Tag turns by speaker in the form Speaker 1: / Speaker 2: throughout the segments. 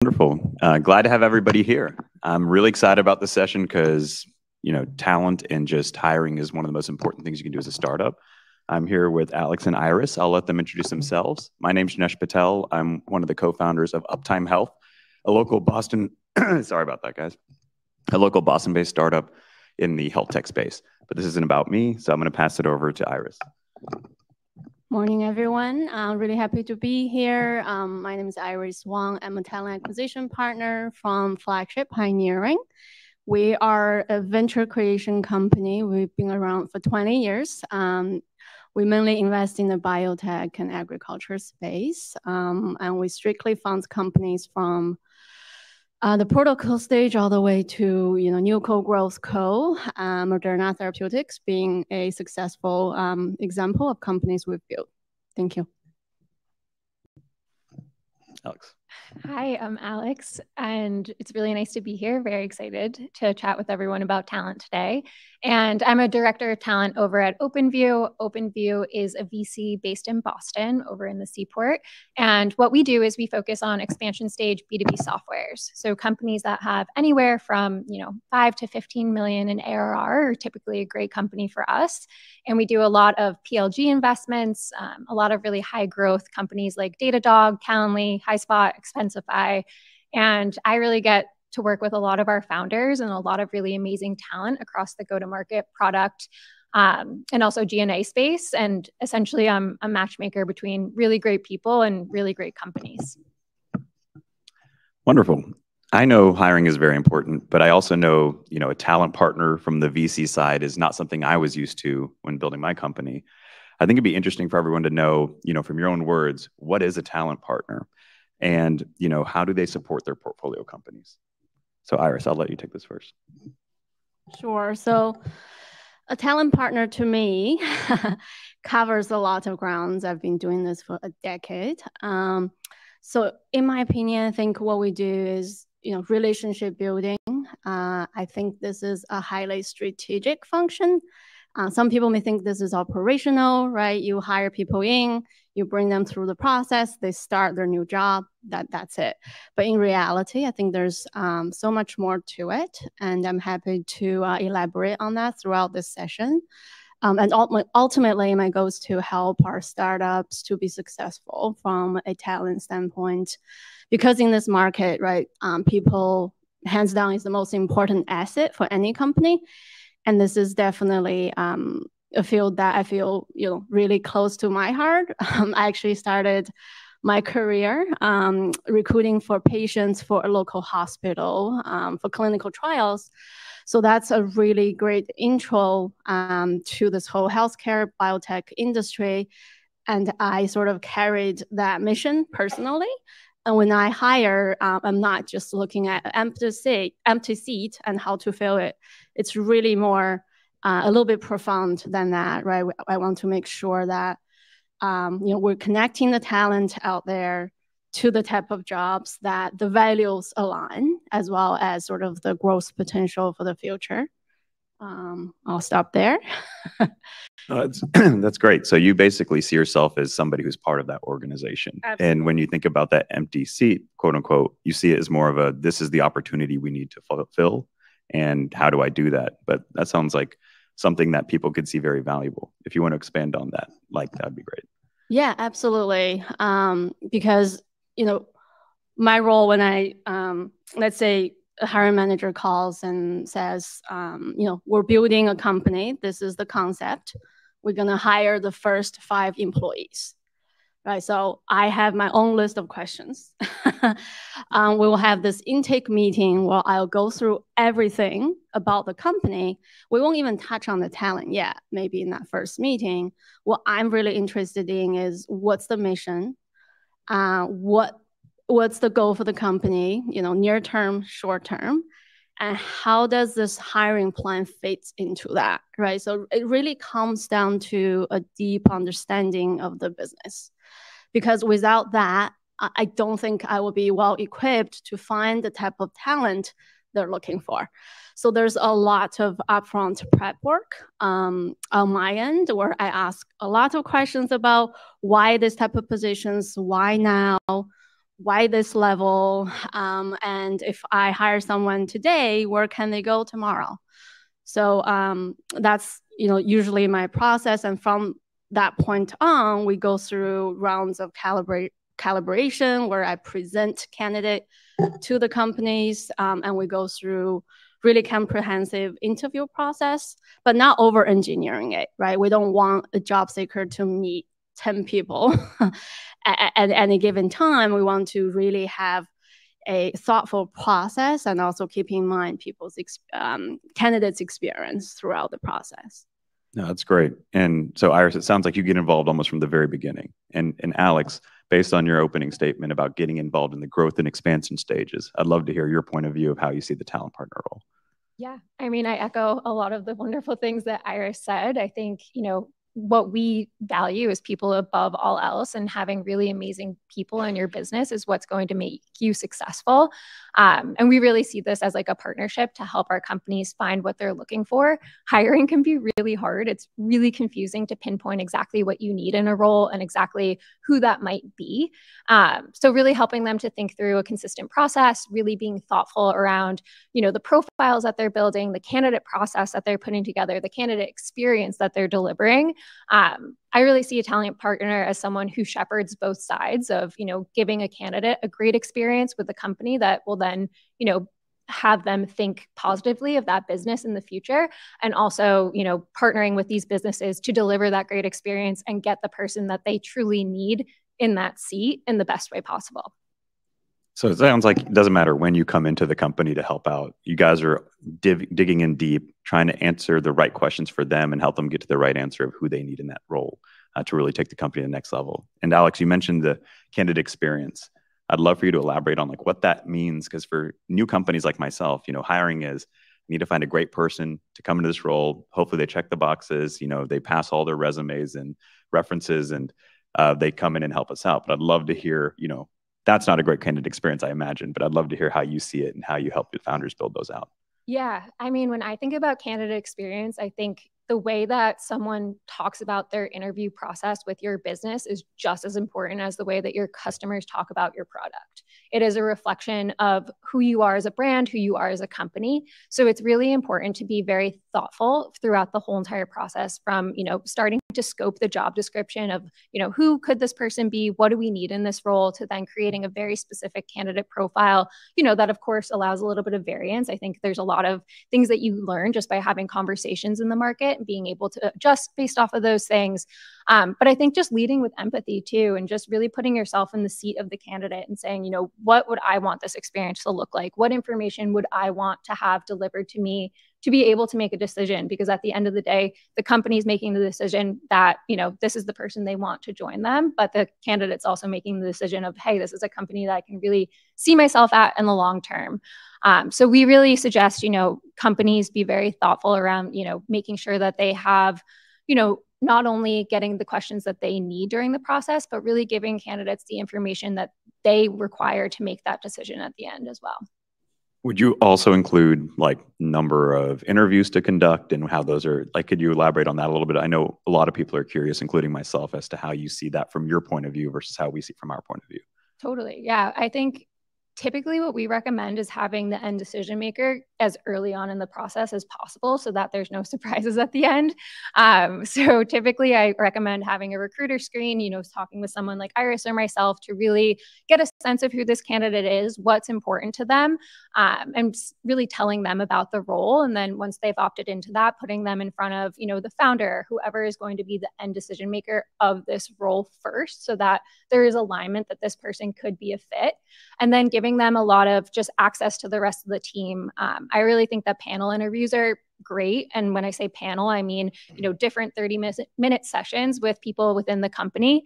Speaker 1: Wonderful. Glad to have everybody here. I'm really excited about this session because, talent and just hiring is one of the most important things you can do as a startup. I'm here with Alex and Iris. I'll let them introduce themselves. My name's Janesh Patel. I'm one of the co-founders of Uptime Health, a local Boston, sorry about that, guys, a local Boston-based startup in the health tech space. But this isn't about me, so I'm going to pass it over to Iris.
Speaker 2: Morning, everyone. I'm really happy to be here. My name is Iris Wang. I'm a talent acquisition partner from Flagship Pioneering. We are a venture creation company. We've been around for 20 years. We mainly invest in the biotech and agriculture space, and we strictly fund companies from the protocol stage all the way to new co-growth Moderna Therapeutics being a successful example of companies we've built. Thank you.
Speaker 1: Alex.
Speaker 3: Hi, I'm Alex, and it's really nice to be here. Very excited to chat with everyone about talent today. And I'm a director of talent over at OpenView. OpenView is a VC based in Boston, over in the Seaport. And what we do is we focus on expansion stage B2B softwares. So companies that have anywhere from 5 to 15 million in ARR are typically a great company for us. And we do a lot of PLG investments, a lot of really high growth companies like Datadog, Calendly, HighSpot, Expensify. And I really get to work with a lot of our founders and a lot of really amazing talent across the go-to-market product and also G&A space. And essentially, I'm a matchmaker between really great people and really great companies.
Speaker 1: Wonderful. I know hiring is very important, but I also know, a talent partner from the VC side is not something I was used to when building my company. I think it'd be interesting for everyone to know, from your own words, what is a talent partner? And, how do they support their portfolio companies? So Iris, I'll let you take this first.
Speaker 2: Sure. So a talent partner to me covers a lot of grounds. I've been doing this for a decade. So in my opinion, I think what we do is, relationship building. I think this is a highly strategic function. Some people may think this is operational, right? You hire people in, you bring them through the process, they start their new job, that's it. But in reality, I think there's so much more to it, and I'm happy to elaborate on that throughout this session. And ultimately, my goal is to help our startups to be successful from a talent standpoint, because in this market, right, people, hands down, is the most important asset for any company. And this is definitely a field that I feel really close to my heart. I actually started my career recruiting for patients for a local hospital for clinical trials. So that's a really great intro to this whole healthcare biotech industry. And I sort of carried that mission personally. And when I hire, I'm not just looking at empty seat and how to fill it. It's really more a little bit profound than that, right? I want to make sure that we're connecting the talent out there to the type of jobs that the values align, as well as sort of the growth potential for the future. I'll stop there.
Speaker 1: That's great. So you basically see yourself as somebody who's part of that organization.
Speaker 2: Absolutely.
Speaker 1: And when you think about that empty seat, quote unquote, you see it as more of this is the opportunity we need to fulfill. And how do I do that? But that sounds like something that people could see very valuable. If you want to expand on that, that'd be great.
Speaker 2: Yeah, absolutely. Because, my role when I, let's say a hiring manager calls and says, we're building a company. This is the concept. We're going to hire the first 5 employees, right? So I have my own list of questions. We will have this intake meeting where I'll go through everything about the company. We won't even touch on the talent yet, maybe in that first meeting. What I'm really interested in is what's the mission, what's the goal for the company, near term, short term, and how does this hiring plan fit into that, right? So it really comes down to a deep understanding of the business, because without that, I don't think I will be well equipped to find the type of talent they're looking for. So there's a lot of upfront prep work on my end, where I ask a lot of questions about why this type of positions, why now, why this level? And if I hire someone today, where can they go tomorrow? So that's usually my process. And from that point on, we go through rounds of calibration where I present candidate to the companies, and we go through really comprehensive interview process, but not over engineering it, right? We don't want a job seeker to meet 10 people at any given time. We want to really have a thoughtful process and also keep in mind people's candidates' experience throughout the process.
Speaker 1: No, that's great. And so, Iris, it sounds like you get involved almost from the very beginning. And Alex, based on your opening statement about getting involved in the growth and expansion stages, I'd love to hear your point of view of how you see the talent partner role.
Speaker 3: Yeah, I mean, I echo a lot of the wonderful things that Iris said. I think, what we value is people above all else, and having really amazing people in your business is what's going to make you successful. And we really see this as like a partnership to help our companies find what they're looking for. Hiring can be really hard. It's really confusing to pinpoint exactly what you need in a role and exactly who that might be. So really helping them to think through a consistent process, really being thoughtful around, the profiles that they're building, the candidate process that they're putting together, the candidate experience that they're delivering. I really see a talent partner as someone who shepherds both sides of, giving a candidate a great experience with a company that will then, have them think positively of that business in the future, and also, partnering with these businesses to deliver that great experience and get the person that they truly need in that seat in the best way possible.
Speaker 1: So it sounds like it doesn't matter when you come into the company to help out. You guys are digging in deep, trying to answer the right questions for them and help them get to the right answer of who they need in that role to really take the company to the next level. And Alex, you mentioned the candidate experience. I'd love for you to elaborate on like what that means, because for new companies like myself, hiring is, I need to find a great person to come into this role. Hopefully they check the boxes, they pass all their resumes and references, and they come in and help us out. But I'd love to hear, that's not a great candidate experience, I imagine, but I'd love to hear how you see it and how you help the founders build those out.
Speaker 3: Yeah, I mean, when I think about candidate experience, I think the way that someone talks about their interview process with your business is just as important as the way that your customers talk about your product. It is a reflection of who you are as a brand, who you are as a company. So it's really important to be very thoughtful throughout the whole entire process, from, starting to scope the job description of, who could this person be? What do we need in this role? To then creating a very specific candidate profile, that of course allows a little bit of variance. I think there's a lot of things that you learn just by having conversations in the market and being able to adjust based off of those things. But I think just leading with empathy too, and just really putting yourself in the seat of the candidate and saying, what would I want this experience to look like? What information would I want to have delivered to me to be able to make a decision? Because at the end of the day, the company's making the decision that, this is the person they want to join them, but the candidate's also making the decision of, hey, this is a company that I can really see myself at in the long term. So we really suggest, companies be very thoughtful around, making sure that they have, not only getting the questions that they need during the process, but really giving candidates the information that they require to make that decision at the end as well.
Speaker 1: Would you also include like number of interviews to conduct and how those are, like, could you elaborate on that a little bit? I know a lot of people are curious, including myself, as to how you see that from your point of view versus how we see it from our point of view. Totally.
Speaker 3: Yeah. I think typically what we recommend is having the end decision maker as early on in the process as possible so that there's no surprises at the end. So typically I recommend having a recruiter screen, talking with someone like Iris or myself to really get a sense of who this candidate is, what's important to them, and really telling them about the role. And then once they've opted into that, putting them in front of, the founder, whoever is going to be the end decision maker of this role first, so that there is alignment that this person could be a fit. And then giving them a lot of just access to the rest of the team. I really think that panel interviews are great. And when I say panel, I mean, different 30-minute sessions with people within the company.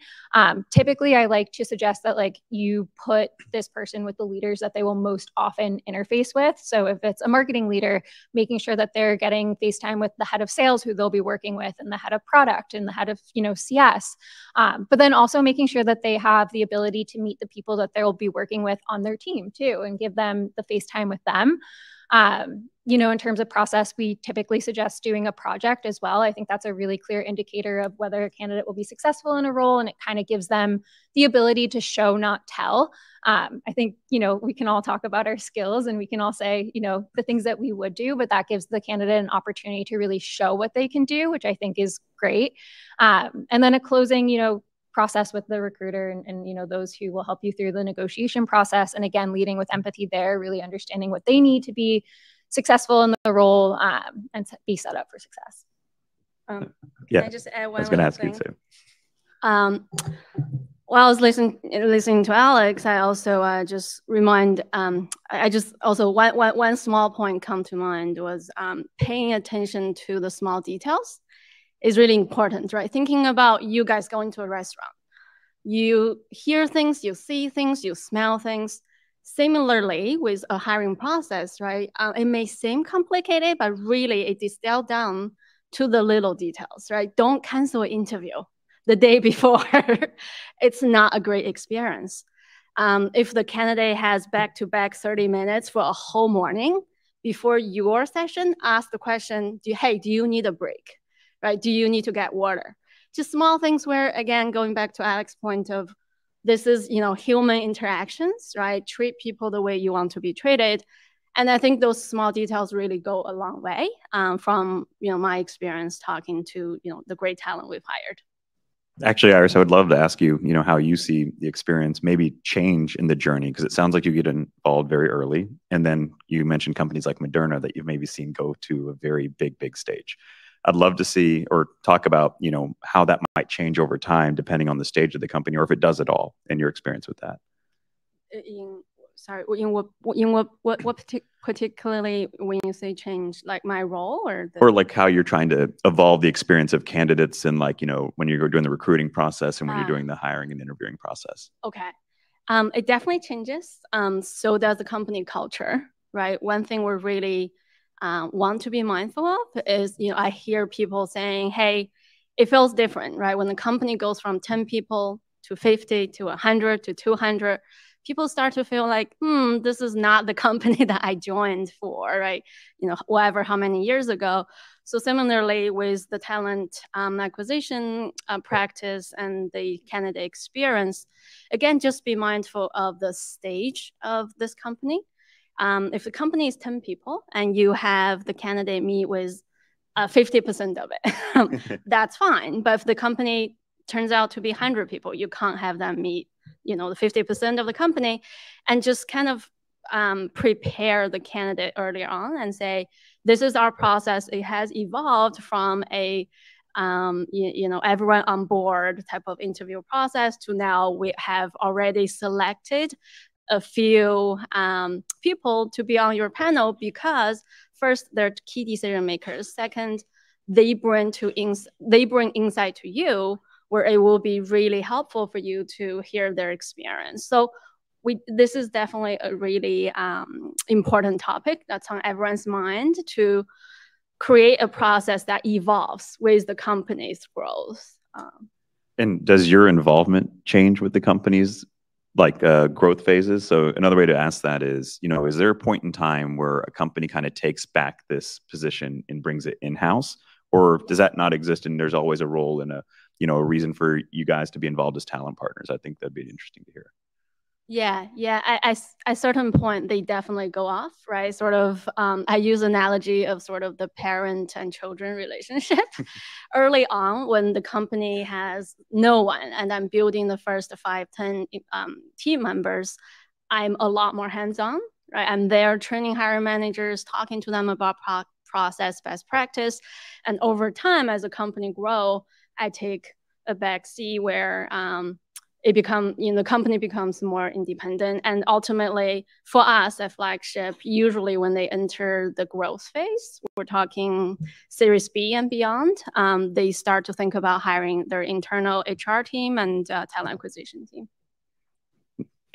Speaker 3: Typically, I like to suggest that you put this person with the leaders that they will most often interface with. So if it's a marketing leader, making sure that they're getting FaceTime with the head of sales who they'll be working with, and the head of product, and the head of, CS. But then also making sure that they have the ability to meet the people that they'll be working with on their team too, and give them the FaceTime with them. in terms of process, we typically suggest doing a project as well. I think that's a really clear indicator of whether a candidate will be successful in a role, and it kind of gives them the ability to show, not tell. I think, we can all talk about our skills and we can all say, the things that we would do, but that gives the candidate an opportunity to really show what they can do, which I think is great. And then a closing, process with the recruiter and those who will help you through the negotiation process. And again, leading with empathy there, really understanding what they need to be successful in the role and be set up for success.
Speaker 2: Can I just add one
Speaker 1: I was going to ask
Speaker 2: thing?
Speaker 1: you too.
Speaker 2: While I was listening to Alex, I also just remind, one small point come to mind was paying attention to the small details is really important, right? Thinking about you guys going to a restaurant. You hear things, you see things, you smell things. Similarly, with a hiring process, right? It may seem complicated, but really it distilled down to the little details, right? Don't cancel an interview the day before. It's not a great experience. If the candidate has back-to-back 30 minutes for a whole morning before your session, ask the question, do you need a break? Right? Do you need to get water? Just small things where, again, going back to Alex's point of this is, human interactions, right? Treat people the way you want to be treated. And I think those small details really go a long way from, my experience talking to, the great talent we've hired.
Speaker 1: Actually, Iris, I would love to ask you, how you see the experience maybe change in the journey, because it sounds like you get involved very early. And then you mentioned companies like Moderna that you've maybe seen go to a very big stage. I'd love to see or talk about, how that might change over time depending on the stage of the company, or if it does at all, in your experience with that.
Speaker 2: What particularly when you say change, like my role or
Speaker 1: like how you're trying to evolve the experience of candidates and when you're doing the recruiting process and when you're doing the hiring and interviewing process?
Speaker 2: Okay. It definitely changes. So does the company culture, right? One thing we're really want to be mindful of is, I hear people saying, hey, it feels different, right? When the company goes from 10 people to 50 to 100 to 200, people start to feel like, this is not the company that I joined for, right? How many years ago. So similarly with the talent acquisition practice and the candidate experience, again, just be mindful of the stage of this company. If the company is 10 people and you have the candidate meet with 50% of it, that's fine. But if the company turns out to be 100 people, you can't have them meet, the 50% of the company, and just kind of prepare the candidate earlier on and say, this is our process. It has evolved from a everyone on board type of interview process to now we have already selected a few people to be on your panel because first, they're key decision makers. Second, they bring insight to you where it will be really helpful for you to hear their experience. So this is definitely a really important topic that's on everyone's mind to create a process that evolves with the company's growth.
Speaker 1: And does your involvement change with the company's growth phases? So another way to ask that is, is there a point in time where a company kind of takes back this position and brings it in-house, or does that not exist and there's always a role and a reason for you guys to be involved as talent partners? I think that'd be interesting to hear.
Speaker 2: Yeah. At a certain point, they definitely go off, right? Sort of, I use analogy of sort of the parent and children relationship. Early on, when the company has no one, and I'm building the first 5-10 team members, I'm a lot more hands-on, right? I'm there training hiring managers, talking to them about process, best practice. And over time, as the company grow, I take a back seat where the company becomes more independent. And ultimately, for us at Flagship, usually when they enter the growth phase, we're talking Series B and beyond, they start to think about hiring their internal HR team and talent acquisition team.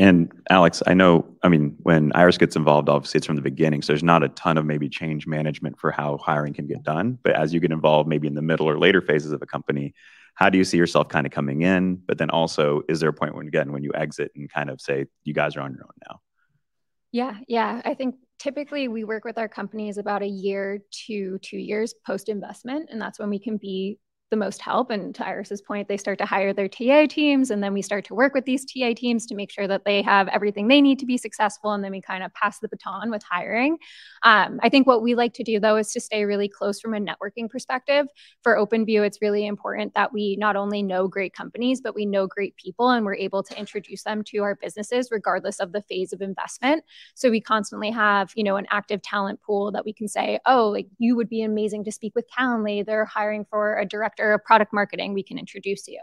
Speaker 1: And Alex, when Iris gets involved, obviously it's from the beginning, so there's not a ton of maybe change management for how hiring can get done. But as you get involved maybe in the middle or later phases of a company, how do you see yourself kind of coming in? But then also, is there a point when you exit and kind of say, you guys are on your own now?
Speaker 3: Yeah. I think typically we work with our companies about a year to 2 years post-investment, and that's when we can be the most help. And to Iris's point, they start to hire their TA teams, and then we start to work with these TA teams to make sure that they have everything they need to be successful, and then we kind of pass the baton with hiring. I think what we like to do, though, is to stay really close from a networking perspective. For OpenView, it's really important that we not only know great companies, but we know great people, and we're able to introduce them to our businesses regardless of the phase of investment. So we constantly have, an active talent pool that we can say, oh, like you would be amazing to speak with Calendly. They're hiring for a director of product marketing. We can introduce you.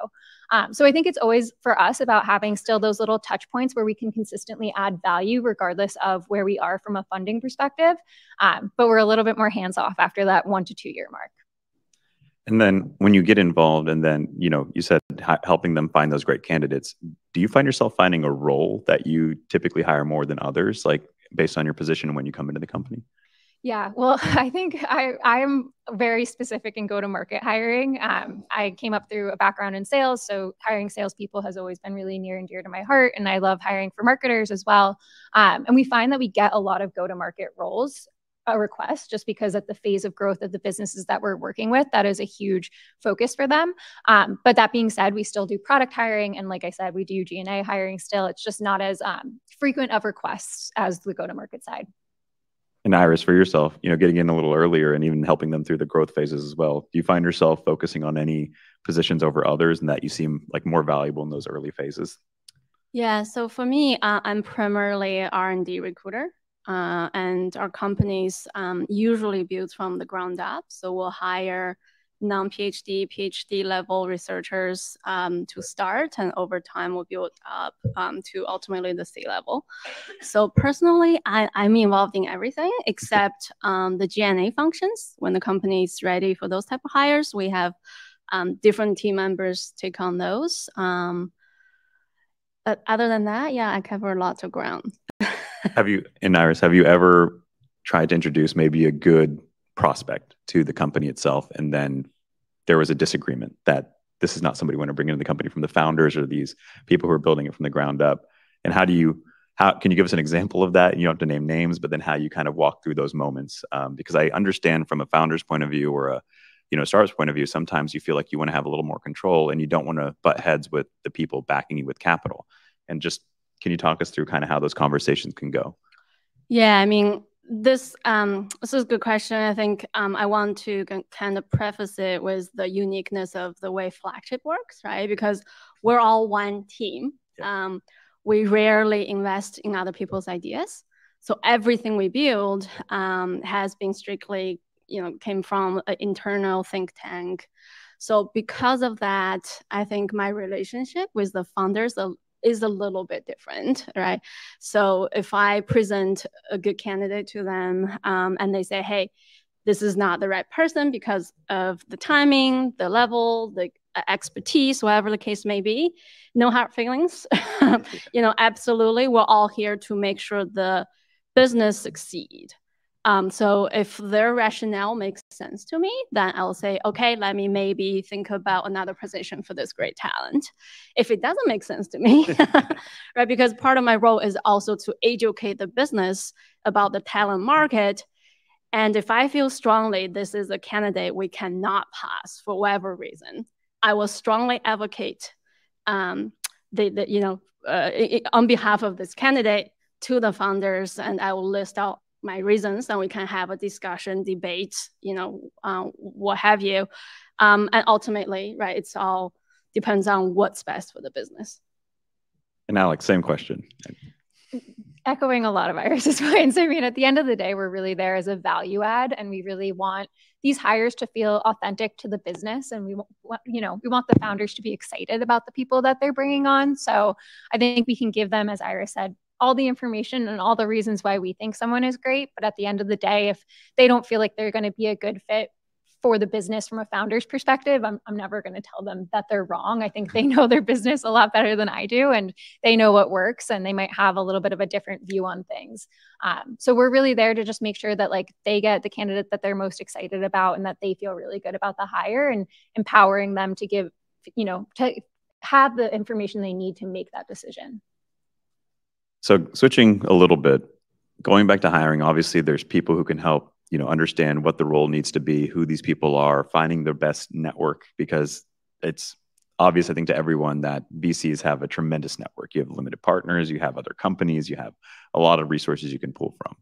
Speaker 3: So I think it's always for us about having still those little touch points where we can consistently add value regardless of where we are from a funding perspective. But we're a little bit more hands off after that 1 to 2 year mark.
Speaker 1: And then when you get involved and then, you said helping them find those great candidates, do you find yourself finding a role that you typically hire more than others, like based on your position when you come into the company?
Speaker 3: Yeah, well, I think I'm very specific in go-to-market hiring. I came up through a background in sales, so hiring salespeople has always been really near and dear to my heart, and I love hiring for marketers as well. And we find that we get a lot of go-to-market roles requests just because at the phase of growth of the businesses that we're working with, that is a huge focus for them. But that being said, we still do product hiring, and like I said, we do G&A hiring still. It's just not as frequent of requests as the go-to-market side.
Speaker 1: And Iris, for yourself, getting in a little earlier and even helping them through the growth phases as well, do you find yourself focusing on any positions over others and that you seem like more valuable in those early phases?
Speaker 2: Yeah, so for me, I'm primarily R&D recruiter, and our companies usually build from the ground up. So we'll hire non-PhD, PhD level researchers to start, and over time we'll build up to ultimately the C level. So personally, I'm involved in everything except the G&A functions. When the company is ready for those type of hires, we have different team members take on those. But other than that, yeah, I cover lots of ground.
Speaker 1: Iris, have you ever tried to introduce maybe a good prospect to the company itself, and then there was a disagreement that this is not somebody we want to bring into the company from the founders or these people who are building it from the ground up? And how can you give us an example of that? You don't have to name names, but then how you kind of walk through those moments. Because I understand from a founder's point of view or a startup's point of view, sometimes you feel like you want to have a little more control and you don't want to butt heads with the people backing you with capital. And just, can you talk us through kind of how those conversations can go?
Speaker 2: Yeah, I mean, this is a good question. I think I want to kind of preface it with the uniqueness of the way Flagship works, right? Because we're all one team. Yeah. We rarely invest in other people's ideas. So everything we build has been strictly, came from an internal think tank. So because of that, I think my relationship with the founders is a little bit different, right? So if I present a good candidate to them and they say, hey, this is not the right person because of the timing, the level, the expertise, whatever the case may be, no hard feelings. Absolutely, we're all here to make sure the business succeed. So if their rationale makes sense to me, then I'll say, okay, let me maybe think about another position for this great talent. If it doesn't make sense to me, right, because part of my role is also to educate the business about the talent market. And if I feel strongly this is a candidate we cannot pass for whatever reason, I will strongly advocate on behalf of this candidate to the founders, and I will list out my reasons, and we can have a discussion, debate, what have you. And ultimately, right, it's all depends on what's best for the business.
Speaker 1: And Alex, same question.
Speaker 3: Echoing a lot of Iris's points. I mean, at the end of the day, we're really there as a value add, and we really want these hires to feel authentic to the business, and we want the founders to be excited about the people that they're bringing on. So I think we can give them, as Iris said, all the information and all the reasons why we think someone is great. But at the end of the day, if they don't feel like they're going to be a good fit for the business from a founder's perspective, I'm never going to tell them that they're wrong. I think they know their business a lot better than I do, and they know what works, and they might have a little bit of a different view on things. So we're really there to just make sure that they get the candidate that they're most excited about and that they feel really good about the hire, and empowering them to give, to have the information they need to make that decision.
Speaker 1: So switching a little bit, going back to hiring, obviously there's people who can help, understand what the role needs to be, who these people are, finding their best network, because it's obvious, I think, to everyone that VCs have a tremendous network. You have limited partners, you have other companies, you have a lot of resources you can pull from.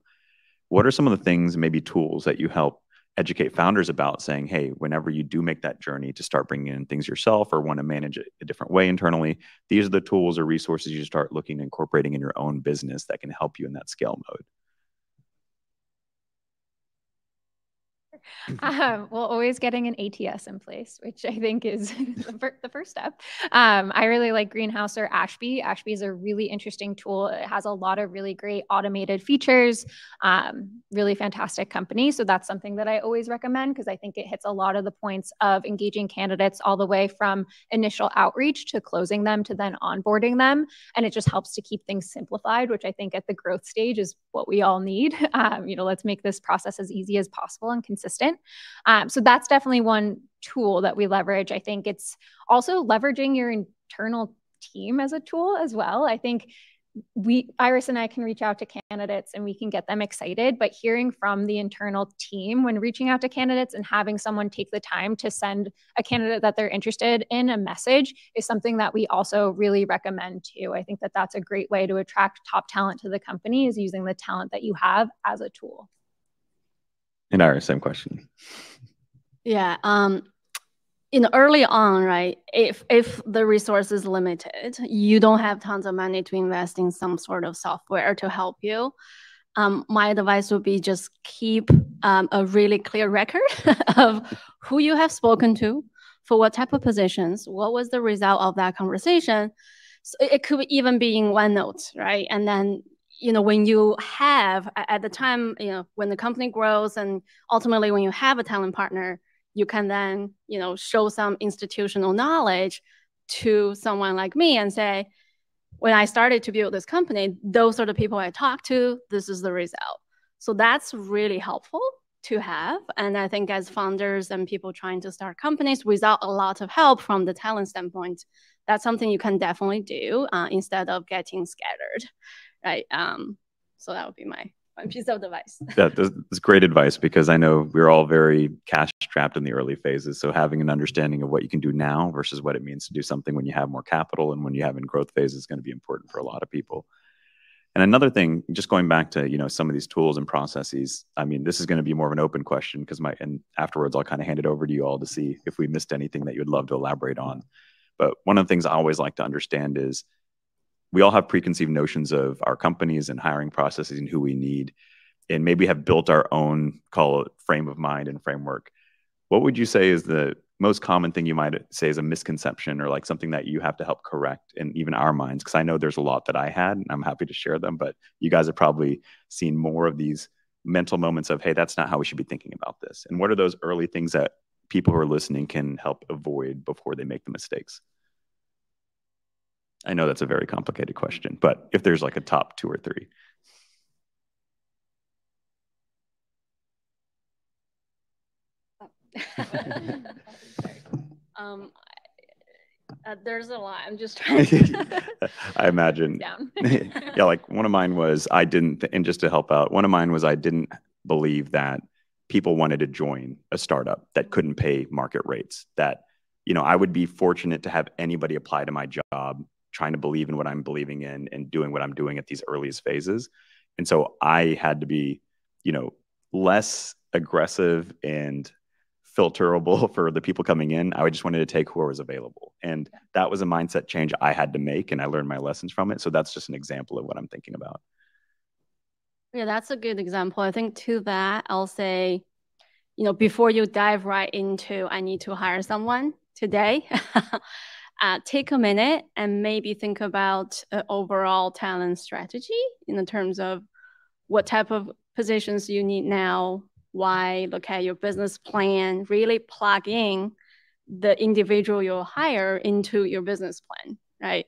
Speaker 1: What are some of the things, maybe tools, that you help educate founders about, saying, hey, whenever you do make that journey to start bringing in things yourself or want to manage it a different way internally, these are the tools or resources you start looking at incorporating in your own business that can help you in that scale mode?
Speaker 3: Well, always getting an ATS in place, which I think is the first step. I really like Greenhouse or Ashby. Ashby is a really interesting tool. It has a lot of really great automated features, really fantastic company. So that's something that I always recommend, because I think it hits a lot of the points of engaging candidates all the way from initial outreach to closing them to then onboarding them. And it just helps to keep things simplified, which I think at the growth stage is what we all need. Let's make this process as easy as possible and consistent. So that's definitely one tool that we leverage. I think it's also leveraging your internal team as a tool as well. I think Iris and I can reach out to candidates and we can get them excited, but hearing from the internal team when reaching out to candidates and having someone take the time to send a candidate that they're interested in a message is something that we also really recommend too. I think that that's a great way to attract top talent to the company, is using the talent that you have as a tool.
Speaker 1: And Iris, same question.
Speaker 2: Yeah. Early on, right, if the resource is limited, you don't have tons of money to invest in some sort of software to help you. My advice would be just keep a really clear record of who you have spoken to, for what type of positions, what was the result of that conversation. So it could even be in OneNote, right? And then when you have, at the time, when the company grows and ultimately when you have a talent partner, you can then, show some institutional knowledge to someone like me and say, when I started to build this company, those are the people I talked to, this is the result. So that's really helpful to have. And I think as founders and people trying to start companies without a lot of help from the talent standpoint, that's something you can definitely do instead of getting scattered. Right. So that would be my piece of advice.
Speaker 1: That's great advice, because I know we're all very cash strapped in the early phases. So having an understanding of what you can do now versus what it means to do something when you have more capital and when you have in growth phase is going to be important for a lot of people. And another thing, just going back to, some of these tools and processes, I mean, this is going to be more of an open question, and afterwards I'll kind of hand it over to you all to see if we missed anything that you would love to elaborate on. But one of the things I always like to understand is, we all have preconceived notions of our companies and hiring processes and who we need, and maybe have built our own, call it, frame of mind and framework. What would you say is the most common thing you might say is a misconception, or like something that you have to help correct in even our minds? Because I know there's a lot that I had, and I'm happy to share them, but you guys have probably seen more of these mental moments of, hey, that's not how we should be thinking about this. And what are those early things that people who are listening can help avoid before they make the mistakes? I know that's a very complicated question, but if there's like a top 2 or 3.
Speaker 2: There's a lot. I'm just trying to
Speaker 1: I imagine. Yeah, like one of mine was I didn't believe that people wanted to join a startup that couldn't pay market rates. That, I would be fortunate to have anybody apply to my job, trying to believe in what I'm believing in and doing what I'm doing at these earliest phases. And so I had to be, less aggressive and filterable for the people coming in. I just wanted to take who was available. And that was a mindset change I had to make, and I learned my lessons from it. So that's just an example of what I'm thinking about.
Speaker 2: Yeah, that's a good example. I think to that, I'll say, before you dive right into, I need to hire someone today, take a minute and maybe think about overall talent strategy in terms of what type of positions you need now, why, look at your business plan, really plug in the individual you'll hire into your business plan, right?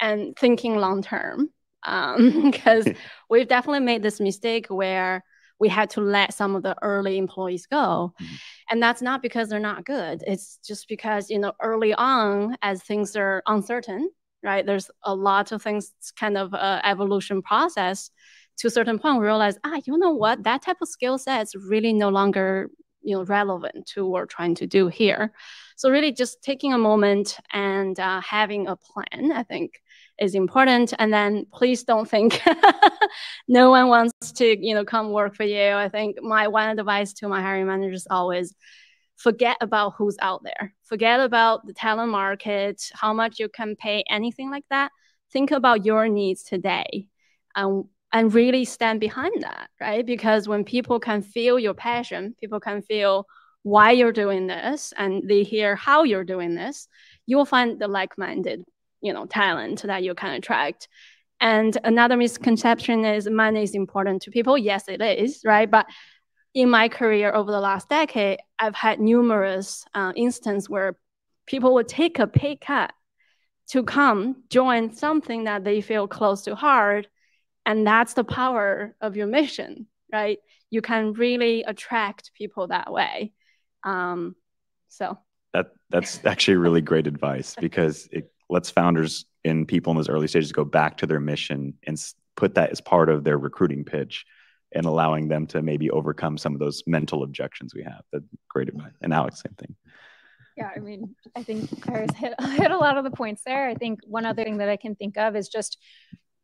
Speaker 2: And thinking long-term, because we've definitely made this mistake where we had to let some of the early employees go. Mm-hmm. And that's not because they're not good. It's just because, early on, as things are uncertain, right? There's a lot of things, kind of evolution process. to a certain point, we realize, you know what, that type of skill set is really no longer relevant to what we're trying to do here. So really just taking a moment and having a plan, I think, is important. And then please don't think no one wants to come work for you. I think my one advice to my hiring managers is always forget about who's out there. Forget about the talent market, how much you can pay, anything like that. Think about your needs today. And really stand behind that, right? Because when people can feel your passion, people can feel why you're doing this, and they hear how you're doing this, you will find the like-minded, talent that you can attract. And another misconception is money is important to people. Yes, it is, right? But in my career over the last decade, I've had numerous instances where people would take a pay cut to come join something that they feel close to heart. And that's the power of your mission, right? You can really attract people that way.
Speaker 1: That's actually really great advice, because it lets founders and people in those early stages go back to their mission and put that as part of their recruiting pitch, and allowing them to maybe overcome some of those mental objections we have. That's great advice. And Alex, same thing.
Speaker 3: Yeah, I mean, I think Iris hit a lot of the points there. I think one other thing that I can think of is just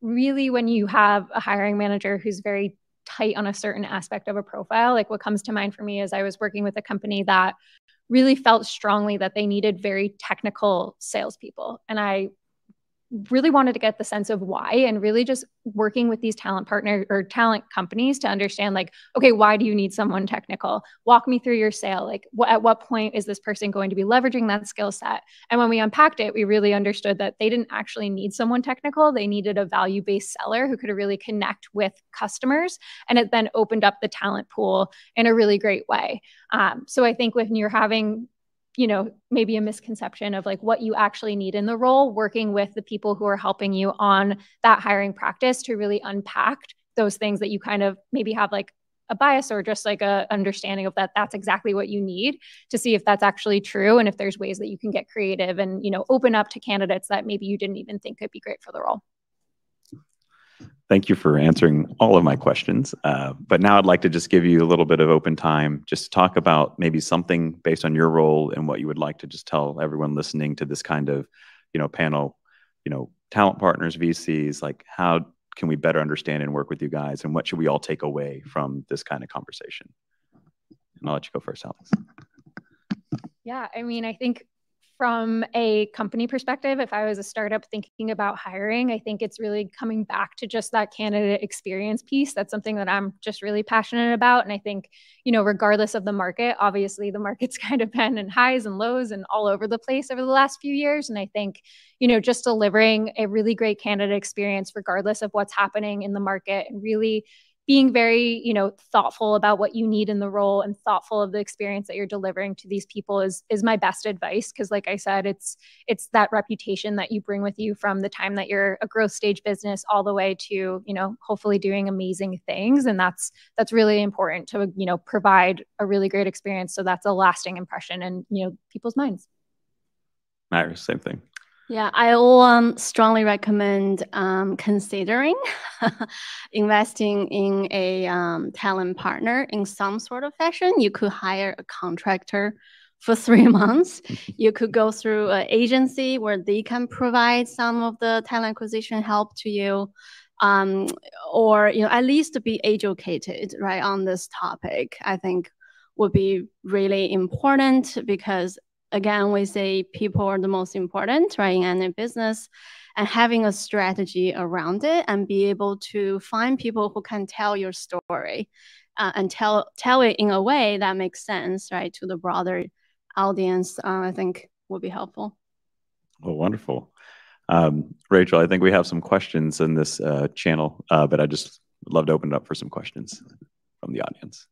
Speaker 3: really when you have a hiring manager who's very tight on a certain aspect of a profile. Like what comes to mind for me is I was working with a company that really felt strongly that they needed very technical salespeople. And I really wanted to get the sense of why, and really just working with these talent partner or talent companies to understand, like, okay, why do you need someone technical? Walk me through your sale. Like at what point is this person going to be leveraging that skill set? And when we unpacked it, we really understood that they didn't actually need someone technical. They needed a value-based seller who could really connect with customers. And it then opened up the talent pool in a really great way. So I think when you're having maybe a misconception of like what you actually need in the role, working with the people who are helping you on that hiring practice to really unpack those things that you kind of maybe have like a bias or just like a understanding of that's exactly what you need, to see if that's actually true. And if there's ways that you can get creative and, open up to candidates that maybe you didn't even think could be great for the role.
Speaker 1: Thank you for answering all of my questions. But now I'd like to just give you a little bit of open time just to talk about maybe something based on your role and what you would like to just tell everyone listening to this kind of, panel, talent partners, VCs, like how can we better understand and work with you guys, and what should we all take away from this kind of conversation? And I'll let you go first, Alex.
Speaker 3: Yeah, I mean, I think from a company perspective, if I was a startup thinking about hiring, I think it's really coming back to just that candidate experience piece. That's something that I'm just really passionate about. And I think, regardless of the market, obviously the market's kind of been in highs and lows and all over the place over the last few years. And I think, just delivering a really great candidate experience, regardless of what's happening in the market, and really being very, thoughtful about what you need in the role and thoughtful of the experience that you're delivering to these people is my best advice. Because like I said, it's that reputation that you bring with you from the time that you're a growth stage business all the way to, hopefully doing amazing things. And that's really important to, provide a really great experience. So that's a lasting impression in, people's minds.
Speaker 1: Iris, same thing.
Speaker 2: Yeah, I will strongly recommend considering investing in a talent partner in some sort of fashion. You could hire a contractor for 3 months. You could go through an agency where they can provide some of the talent acquisition help to you, or at least be educated right on this topic. I think would be really important, because again, we say people are the most important, right, in any business, and having a strategy around it and be able to find people who can tell your story and tell it in a way that makes sense, right, to the broader audience, I think would be helpful.
Speaker 1: Well, wonderful. Rachel, I think we have some questions in this channel, but I just would love to open it up for some questions from the audience.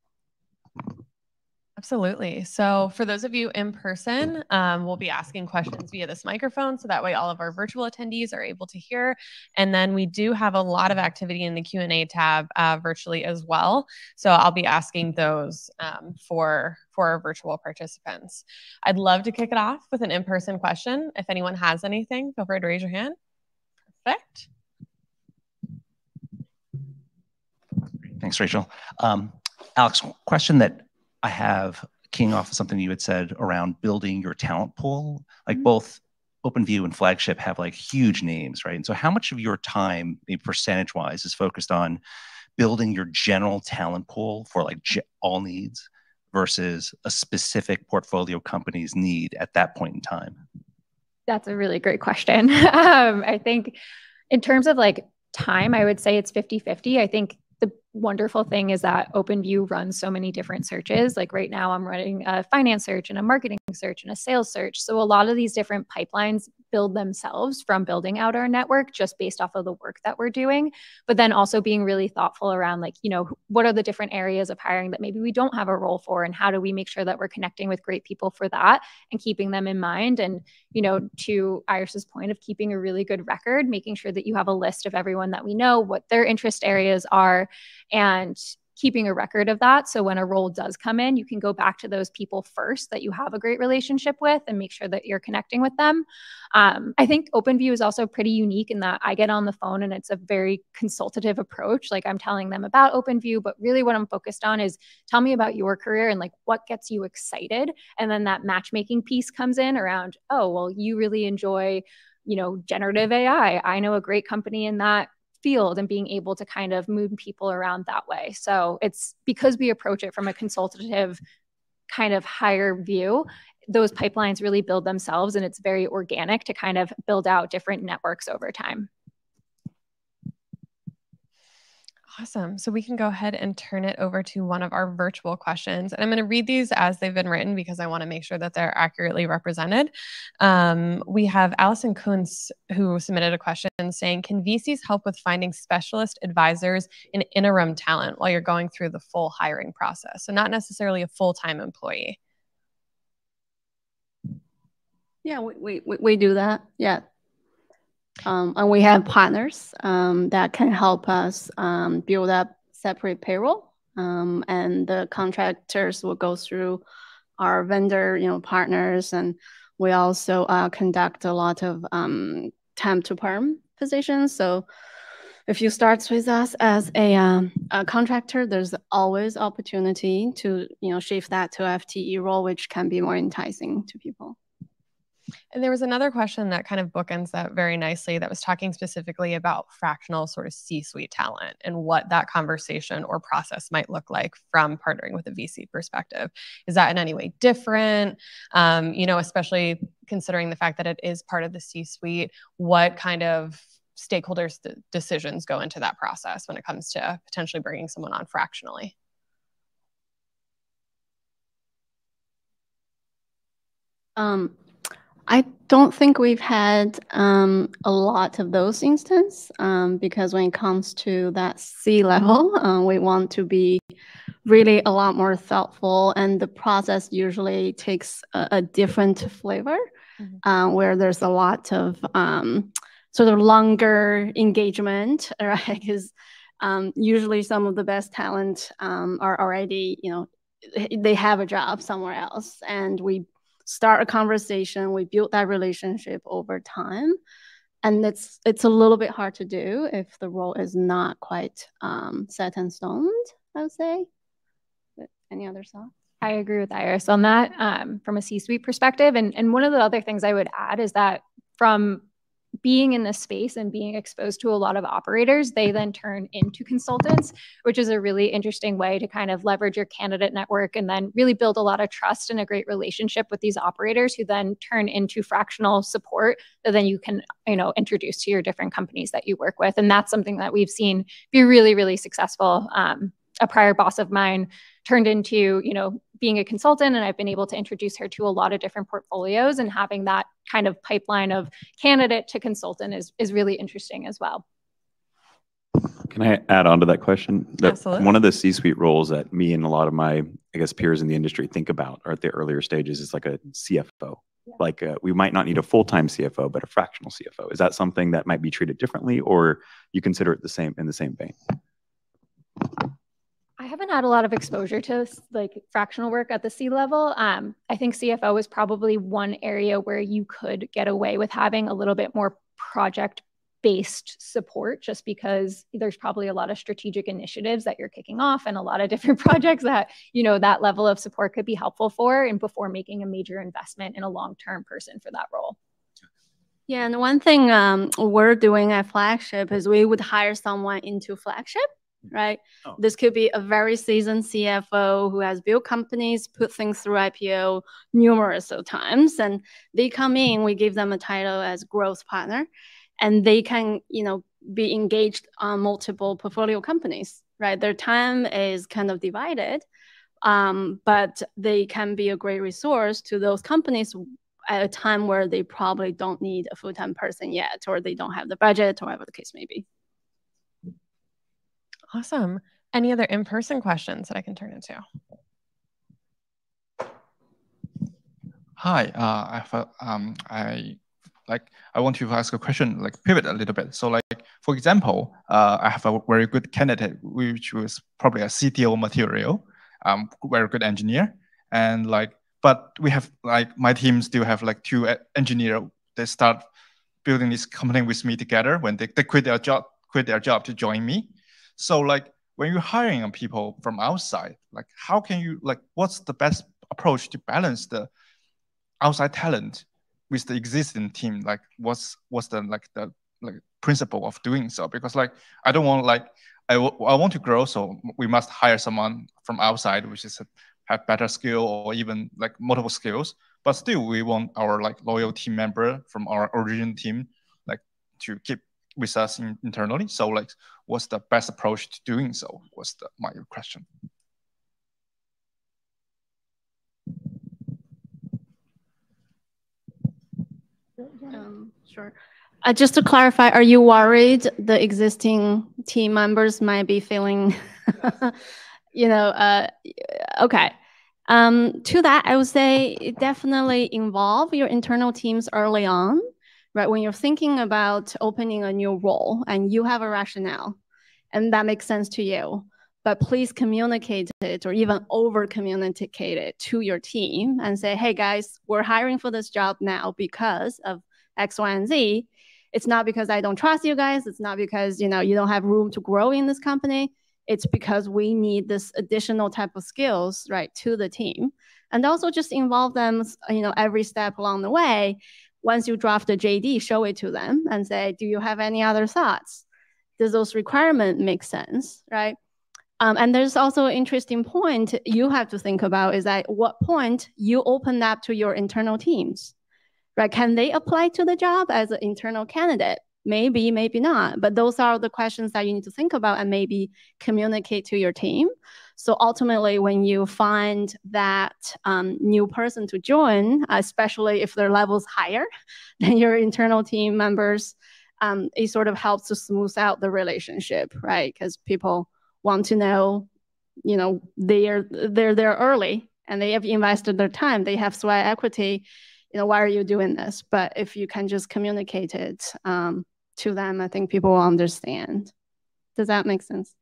Speaker 4: Absolutely. So for those of you in person, we'll be asking questions via this microphone, so that way all of our virtual attendees are able to hear. And then we do have a lot of activity in the Q&A tab virtually as well. So I'll be asking those for our virtual participants. I'd love to kick it off with an in-person question. If anyone has anything, feel free to raise your hand. Perfect.
Speaker 5: Thanks, Rachel. Alex, question that I have keying off of something you had said around building your talent pool, like both OpenView and Flagship have like huge names, right? And so how much of your time, maybe percentage wise, is focused on building your general talent pool for like all needs versus a specific portfolio company's need at that point in time?
Speaker 3: That's a really great question. I think in terms of like time, I would say it's 50-50. I think the wonderful thing is that OpenView runs so many different searches. Like right now I'm running a finance search and a marketing search and a sales search. So a lot of these different pipelines build themselves from building out our network just based off of the work that we're doing, but then also being really thoughtful around like, you know, what are the different areas of hiring that maybe we don't have a role for, and how do we make sure that we're connecting with great people for that and keeping them in mind. And, you know, to Iris's point of keeping a really good record, making sure that you have a list of everyone that we know, what their interest areas are, and keeping a record of that. So when a role does come in, you can go back to those people first that you have a great relationship with and make sure that you're connecting with them. I think OpenView is also pretty unique in that I get on the phone and it's a very consultative approach. Like I'm telling them about OpenView, but really what I'm focused on is tell me about your career and like what gets you excited. And then that matchmaking piece comes in around, oh, well, you really enjoy, you know, generative AI. I know a great company in that field, and being able to kind of move people around that way. So it's because we approach it from a consultative kind of higher view, those pipelines really build themselves, and it's very organic to kind of build out different networks over time.
Speaker 4: Awesome. So we can go ahead and turn it over to one of our virtual questions. And I'm going to read these as they've been written because I want to make sure that they're accurately represented. We have Allison Kuntz who submitted a question saying, can VCs help with finding specialist advisors in interim talent while you're going through the full hiring process? So not necessarily a full-time employee.
Speaker 2: Yeah, we do that. Yeah. And we have partners that can help us build up separate payroll, and the contractors will go through our vendor, partners, and we also conduct a lot of temp to perm positions. So if you start with us as a contractor, there's always opportunity to shift that to FTE role, which can be more enticing to people.
Speaker 4: And there was another question that kind of bookends that very nicely that was talking specifically about fractional sort of C-suite talent and what that conversation or process might look like from partnering with a VC perspective. Is that in any way different? Especially considering the fact that it is part of the C-suite, what kind of stakeholders' decisions go into that process when it comes to potentially bringing someone on fractionally?
Speaker 2: I don't think we've had a lot of those instances because when it comes to that C-level, we want to be really a lot more thoughtful, and the process usually takes a different flavor where there's a lot of sort of longer engagement, right? Because usually some of the best talent are already, they have a job somewhere else, and we start a conversation, we build that relationship over time. And it's a little bit hard to do if the role is not quite set in stone, I would say. But any other thoughts?
Speaker 3: I agree with Iris on that from a C-suite perspective. And one of the other things I would add is that from being in this space and being exposed to a lot of operators, they then turn into consultants, which is a really interesting way to kind of leverage your candidate network and then really build a lot of trust and a great relationship with these operators who then turn into fractional support that then you can, introduce to your different companies that you work with. And that's something that we've seen be really, really successful. A prior boss of mine turned into, being a consultant, and I've been able to introduce her to a lot of different portfolios, and having that kind of pipeline of candidate to consultant is really interesting as well.
Speaker 1: Can I add on to that question?
Speaker 4: Absolutely.
Speaker 1: One of the C-suite roles that me and a lot of my, peers in the industry think about are at the earlier stages is like a CFO. Yeah. Like we might not need a full-time CFO, but a fractional CFO. Is that something that might be treated differently, or you consider it in the same vein?
Speaker 3: I haven't had a lot of exposure to like fractional work at the C-level. I think CFO is probably one area where you could get away with having a little bit more project based support, just because there's probably a lot of strategic initiatives that you're kicking off and a lot of different projects that, that level of support could be helpful for, and before making a major investment in a long-term person for that role.
Speaker 2: Yeah, and one thing we're doing at Flagship is we would hire someone into Flagship, right? Oh. This could be a very seasoned CFO who has built companies, put things through IPO numerous of times, and they come in, we give them a title as growth partner, and they can, be engaged on multiple portfolio companies, right? Their time is kind of divided, but they can be a great resource to those companies at a time where they probably don't need a full-time person yet, or they don't have the budget, or whatever the case may be.
Speaker 4: Awesome. Any other in-person questions that I can turn into?
Speaker 6: Hi, I want to ask a question, pivot a little bit. So for example, I have a very good candidate, which was probably a CTO material, very good engineer. And but we have my team still have 2 engineers. They start building this company with me together when they quit their job to join me. So when you're hiring people from outside, how can you what's the best approach to balance the outside talent with the existing team? What's the principle of doing so? Because I don't want I want to grow, so we must hire someone from outside, which is have better skill or even multiple skills. But still, we want our loyal team member from our original team to keep with us internally. So what's the best approach to doing so? Was my question.
Speaker 2: Sure. Just to clarify, are you worried the existing team members might be feeling, okay. To that, I would say definitely involve your internal teams early on, right? When you're thinking about opening a new role and you have a rationale and that makes sense to you, but please communicate it or even over communicate it to your team and say, hey guys, we're hiring for this job now because of X, Y, and Z. It's not because I don't trust you guys. It's not because, you don't have room to grow in this company. It's because we need this additional type of skills, right, to the team. And also just involve them, every step along the way. Once you draft the JD, show it to them and say, do you have any other thoughts? Does those requirements make sense, right? And there's also an interesting point you have to think about is at what point you open that to your internal teams, right? Can they apply to the job as an internal candidate? Maybe, maybe not. But those are the questions that you need to think about and maybe communicate to your team. So ultimately, when you find that new person to join, especially if their level's higher than your internal team members, it sort of helps to smooth out the relationship, right? Because people want to know, they're there early and they have invested their time. They have sweat equity. Why are you doing this? But if you can just communicate it to them, I think people will understand. Does that make sense?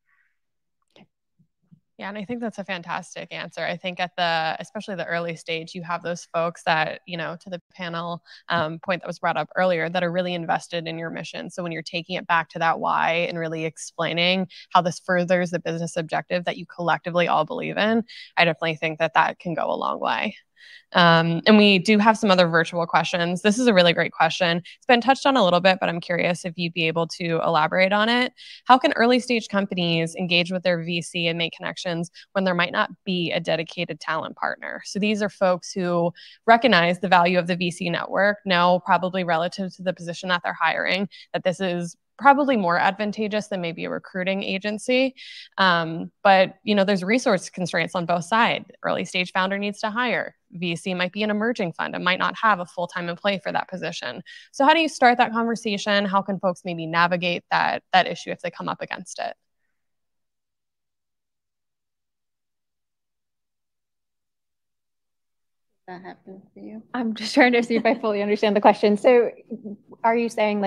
Speaker 4: Yeah, and I think that's a fantastic answer. I think especially the early stage, you have those folks that, to the panel point that was brought up earlier, that are really invested in your mission. So when you're taking it back to that why and really explaining how this furthers the business objective that you collectively all believe in, I definitely think that can go a long way. And we do have some other virtual questions. This is a really great question. It's been touched on a little bit, but I'm curious if you'd be able to elaborate on it. How can early stage companies engage with their VC and make connections when there might not be a dedicated talent partner? So these are folks who recognize the value of the VC network, know probably relative to the position that they're hiring, that this is probably more advantageous than maybe a recruiting agency. But there's resource constraints on both sides. Early stage founder needs to hire. VC might be an emerging fund and might not have a full-time employee for that position. So how do you start that conversation? How can folks maybe navigate that issue if they come up against it?
Speaker 2: That happens for you?
Speaker 3: I'm just trying to see if I fully understand the question. So are you saying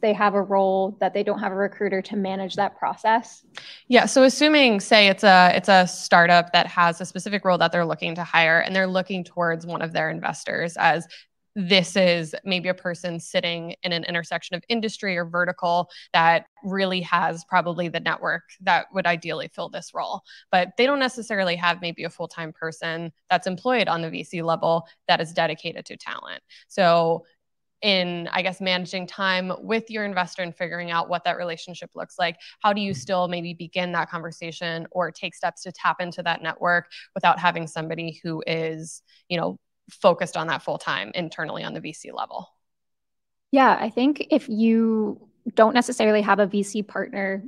Speaker 3: they have a role that they don't have a recruiter to manage that process?
Speaker 4: Yeah. So assuming, say it's a startup that has a specific role that they're looking to hire and they're looking towards one of their investors as this is maybe a person sitting in an intersection of industry or vertical that really has probably the network that would ideally fill this role. But they don't necessarily have maybe a full-time person that's employed on the VC level that is dedicated to talent. So in, I guess, managing time with your investor and figuring out what that relationship looks like, how do you still maybe begin that conversation or take steps to tap into that network without having somebody who is, focused on that full time internally on the VC level?
Speaker 3: Yeah, I think if you don't necessarily have a VC partner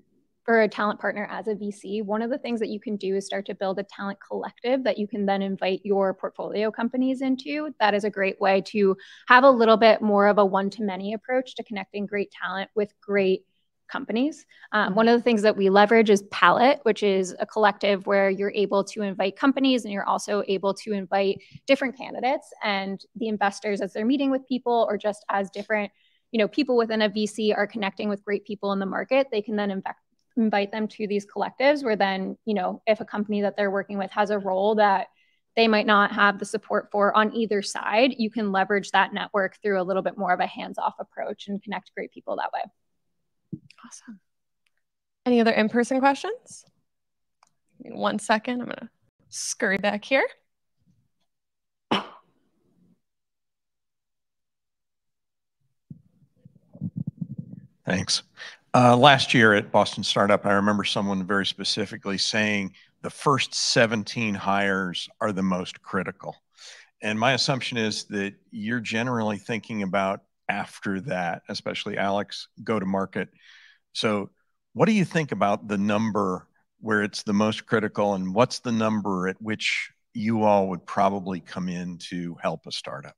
Speaker 3: or a talent partner as a VC, one of the things that you can do is start to build a talent collective that you can then invite your portfolio companies into. That is a great way to have a little bit more of a one-to-many approach to connecting great talent with great companies. One of the things that we leverage is Palette, which is a collective where you're able to invite companies and you're also able to invite different candidates and the investors as they're meeting with people, or just as different, people within a VC are connecting with great people in the market. They can then invite them to these collectives where then, if a company that they're working with has a role that they might not have the support for on either side, you can leverage that network through a little bit more of a hands-off approach and connect great people that way.
Speaker 4: Awesome. Any other in-person questions? Give me 1 second. I'm going to scurry back here.
Speaker 7: Thanks. Last year at Boston Startup, I remember someone very specifically saying the first 17 hires are the most critical. And my assumption is that you're generally thinking about after that, especially Alex, go to market. So what do you think about the number where it's the most critical, and what's the number at which you all would probably come in to help a startup?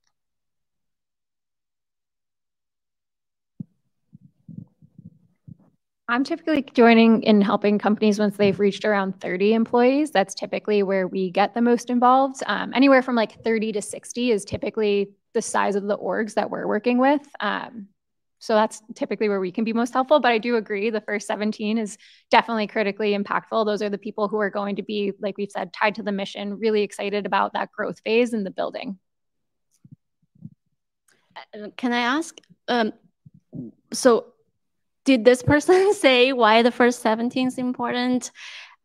Speaker 3: I'm typically joining and helping companies once they've reached around 30 employees. That's typically where we get the most involved. Anywhere from like 30 to 60 is typically the size of the orgs that we're working with. So that's typically where we can be most helpful. But I do agree the first 17 is definitely critically impactful. Those are the people who are going to be, like we've said, tied to the mission, really excited about that growth phase in the building.
Speaker 2: Can I ask, so did this person say why the first 17 is important?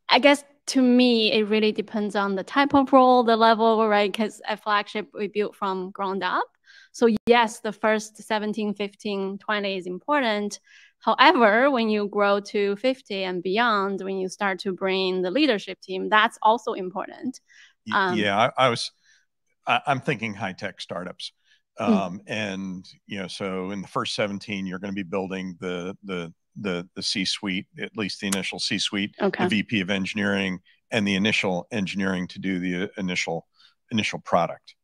Speaker 2: I guess to me, it really depends on the type of role, the level, right? Because at Flagship, we built from ground up. So yes, the first 17, 15, 20 is important. However, when you grow to 50 and beyond, when you start to bring the leadership team, that's also important.
Speaker 7: Yeah, I'm thinking high-tech startups. And, so in the first 17, you're going to be building the C-suite, at least the initial C-suite, the VP of engineering, and the initial engineering to do the initial product.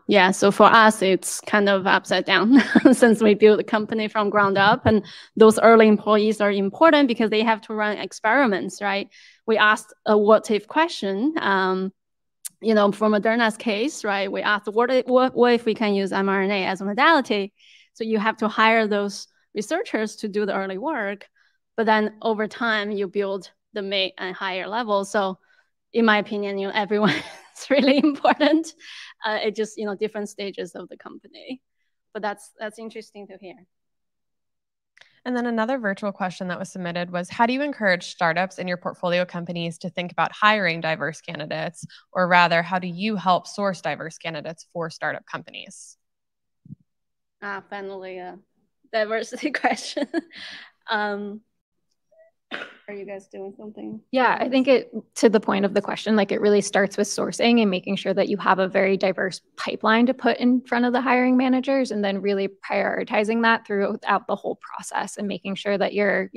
Speaker 2: Yeah. So for us, it's kind of upside down since we built the company from ground up, and those early employees are important because they have to run experiments, right? We asked a what if question, from Moderna's case, right? We asked what if we can use mRNA as a modality? So you have to hire those researchers to do the early work, but then over time you build the mid and higher level. So in my opinion, everyone is really important. It just, different stages of the company. But that's interesting to hear.
Speaker 4: And then another virtual question that was submitted was, how do you encourage startups in your portfolio companies to think about hiring diverse candidates? Or rather, how do you help source diverse candidates for startup companies?
Speaker 2: Finally, a diversity question. Are you guys doing something?
Speaker 3: Yeah, I think to the point of the question, it really starts with sourcing and making sure that you have a very diverse pipeline to put in front of the hiring managers, and then really prioritizing that throughout the whole process and making sure that you're,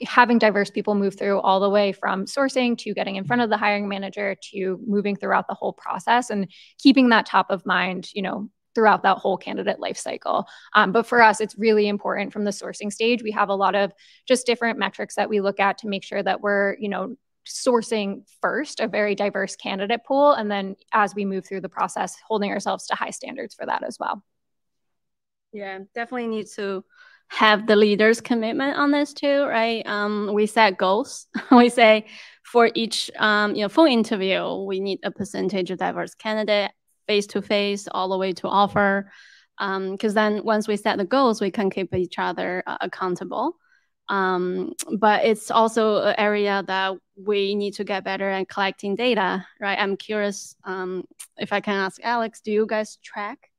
Speaker 3: having diverse people move through all the way from sourcing to getting in front of the hiring manager to moving throughout the whole process, and keeping that top of mind, throughout that whole candidate life cycle. But for us, it's really important from the sourcing stage. We have a lot of just different metrics that we look at to make sure that we're, sourcing first a very diverse candidate pool. And then as we move through the process, holding ourselves to high standards for that as well.
Speaker 2: Yeah, definitely need to have the leaders' commitment on this too, right? We set goals. We say for each, phone interview, we need a percentage of diverse candidate. face-to-face all the way to offer. Because then once we set the goals, we can keep each other accountable. But it's also an area that we need to get better at collecting data, right? I'm curious if I can ask Alex, do you guys track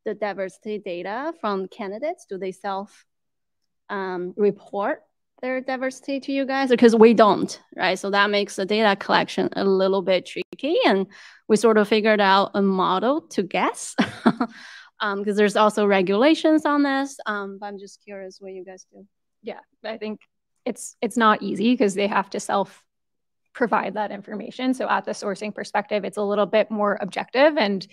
Speaker 2: the diversity data from candidates? Do they self-report their diversity to you guys? Because we don't, right? So that makes the data collection a little bit tricky, and we sort of figured out a model to guess. Because there's also regulations on this, but I'm just curious what you guys do.
Speaker 3: Yeah, I think it's not easy because they have to self-provide that information. So at the sourcing perspective, it's a little bit more objective, and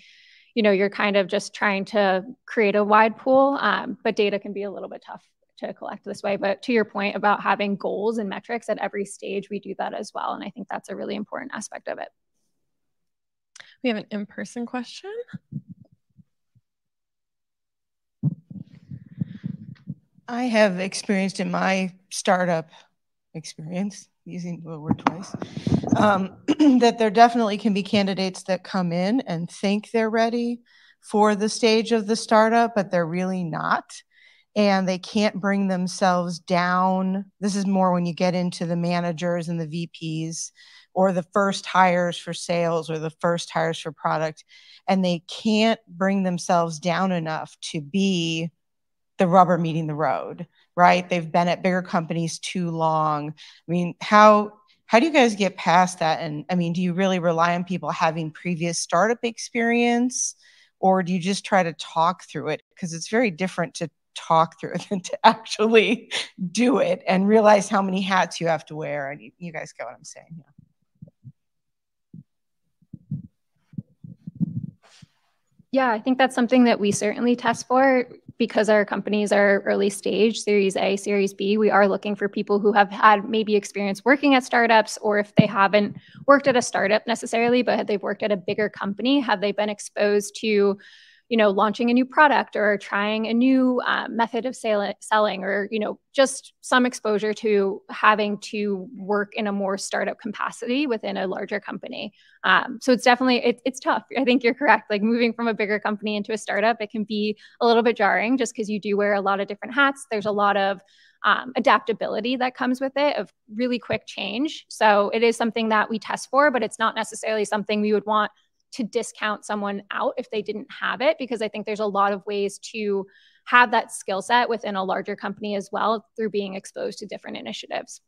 Speaker 3: you're kind of just trying to create a wide pool, but data can be a little bit tough to collect this way. But to your point about having goals and metrics at every stage, we do that as well, and I think that's a really important aspect of it.
Speaker 4: We have an in-person question.
Speaker 8: I have experienced in my startup experience, using the word twice, that there definitely can be candidates that come in and think they're ready for the stage of the startup, but they're really not. And they can't bring themselves down. This is more when you get into the managers and the VPs or the first hires for sales or the first hires for product. And they can't bring themselves down enough to be the rubber meeting the road, right? They've been at bigger companies too long. I mean, how do you guys get past that? And I mean, do you really rely on people having previous startup experience, or do you just try to talk through it? Because it's very different to talk through it than to actually do it and realize how many hats you have to wear. And you guys get what I'm saying. Yeah.
Speaker 3: Yeah, I think that's something that we certainly test for because our companies are early stage, Series A, Series B. We are looking for people who have had maybe experience working at startups, or if they haven't worked at a startup necessarily, but they've worked at a bigger company, have they been exposed to launching a new product or trying a new method of selling, or, just some exposure to having to work in a more startup capacity within a larger company. So it's definitely, it's tough. I think you're correct. Like moving from a bigger company into a startup, it can be a little bit jarring just because you do wear a lot of different hats. There's a lot of adaptability that comes with it, of really quick change. So it is something that we test for, but it's not necessarily something we would want to discount someone out if they didn't have it, because I think there's a lot of ways to have that skill set within a larger company as well through being exposed to different initiatives.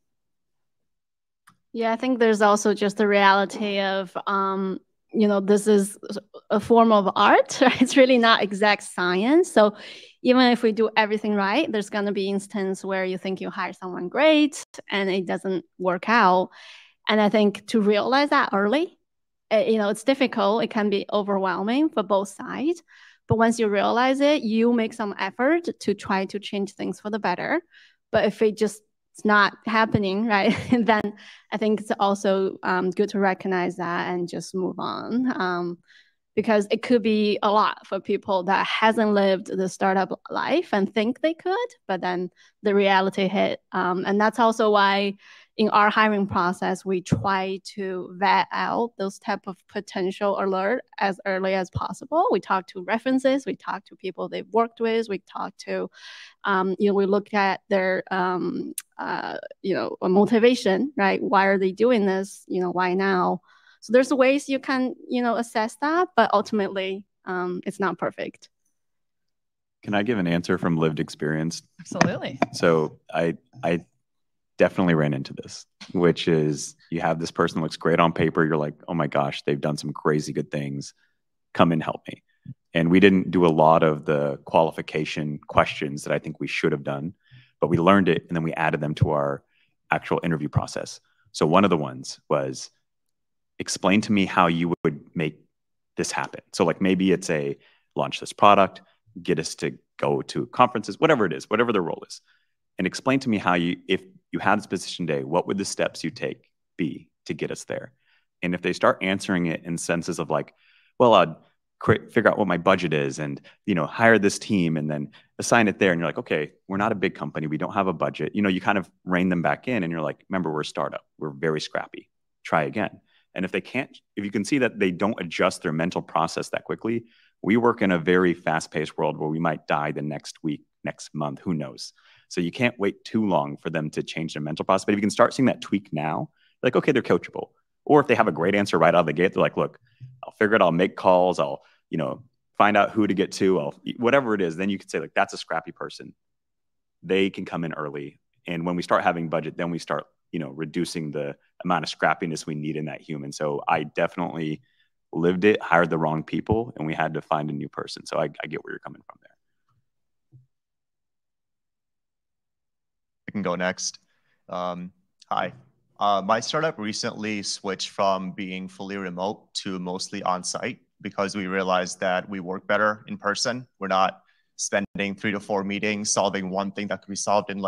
Speaker 2: Yeah, I think there's also just the reality of, this is a form of art, right? It's really not exact science. So even if we do everything right, there's going to be instances where you think you hire someone great and it doesn't work out. And I think to realize that early, it's difficult. It can be overwhelming for both sides. But once you realize it, you make some effort to try to change things for the better. But if it's not happening, right, then I think it's also good to recognize that and just move on. Because it could be a lot for people that hasn't lived the startup life and think they could, but then the reality hit. And that's also why in our hiring process, we try to vet out those type of potential alert as early as possible. We talk to references, we talk to people they've worked with, we talk to, we look at their, motivation, right? Why are they doing this? Why now? So there's ways you can, assess that, but ultimately, it's not perfect.
Speaker 1: Can I give an answer from lived experience?
Speaker 4: Absolutely.
Speaker 1: So I definitely ran into this, which is you have this person that looks great on paper. You're like, oh my gosh, they've done some crazy good things. Come and help me. And we didn't do a lot of the qualification questions that I think we should have done, but we learned it and then we added them to our actual interview process. So one of the ones was, explain to me how you would make this happen. So like maybe it's launch this product, get us to go to conferences, whatever it is, whatever the role is. And explain to me how if you had this position today, what would the steps you take be to get us there? And if they start answering it in senses of like, well, I'd figure out what my budget is and, hire this team and then assign it there. And you're like, okay, we're not a big company. We don't have a budget. You kind of rein them back in and you're like, remember, we're a startup. We're very scrappy. Try again. And if you can see that they don't adjust their mental process that quickly, we work in a very fast-paced world where we might die the next week, next month, who knows? So you can't wait too long for them to change their mental process. But if you can start seeing that tweak now, like, okay, they're coachable. Or if they have a great answer right out of the gate, they're like, look, I'll figure it, I'll make calls, I'll, find out who to get to, whatever it is, then you can say, like, that's a scrappy person. They can come in early. And when we start having budget, then we start, reducing the amount of scrappiness we need in that human. So I definitely lived it, hired the wrong people, and we had to find a new person. So I get where you're coming from there.
Speaker 9: I can go next. Hi. My startup recently switched from being fully remote to mostly on-site because we realized that we work better in person. We're not spending 3 to 4 meetings solving one thing that could be solved in